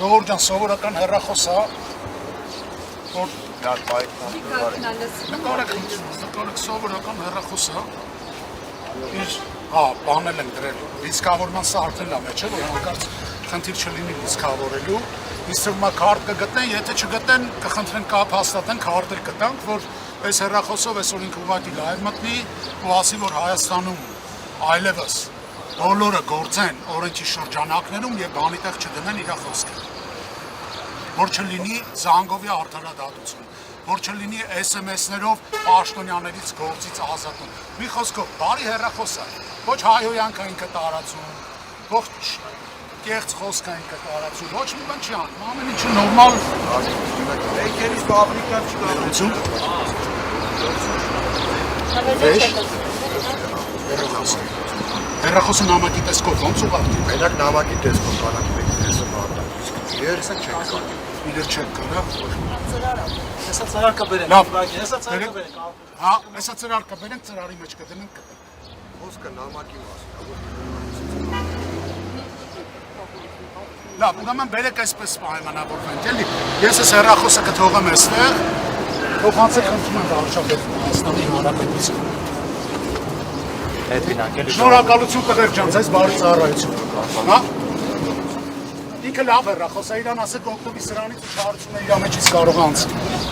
Ժողովուրդ ջան, սովորական հեռախոս է, որ նկարեք սովորական հեռախոս է, բանել ենք դրել, լիցքավորման սա արդեն լավ է, չէ, որ հանկարծ խնդիր չլինի լիցքավորելու, ինձ թվում է քարտ կգտնեն, եթե չգտնեն, կխնդրեն կապ հաստատեն, քարտ էլ կտանք, որ այս հեռախոսով այսօր ինքը ուղղակի լայվ մտնի ու ասի, որ Հայաստանում այլևս բոլորը գործեն օրենքի շրջանակներում եւ բանի տեղ չդնեն իր խոսքը, որ չլինի զանգովի արդարադատություն, որ չլինի SMS-ներով պաշտոնյաներից գործից ազատում։ Մի խոսքով, բարի հեռախոս է, ոչ հայհոյանքային կտարածում, ոչ կեղծ խոսքային կտարածում, ոչ մի բան չի անում, ամեն ինչը նորմալ Էքերից ֆաբրիկա չկա։ Հեռախոսը նամակի տեսքով ոնց ուղարկի։ Մենակ նամակի տեսքով կանանք մեկ տեսը բառը։ Երեսը չեք կան։ Իրեր չեք կան, հա։ Հեսա ծրար կբերենք, հեսա ծրար կբերենք։ Հա, հեսա ծրար կբերենք, ծրարի մեջ կդնենք։ Խոսքը նամակի մասին։ Լավ, ուրեմն բերեք այսպես պայմանավորվենք, էլի։ Ես այս հեռախոսը կթողեմ այստեղ, փոխանցեք խնդրում եմ վարչապետ Հայաստանի Հանրապետության։ Շնորհակալություն տղեր ջան, ձեզ բարի ծառայություն։ Հա։ Ինքը լավ հեռախոս է, իրան ասեք օգտվի սրանից ու շահառությունը իր մեջից կարող անցնել։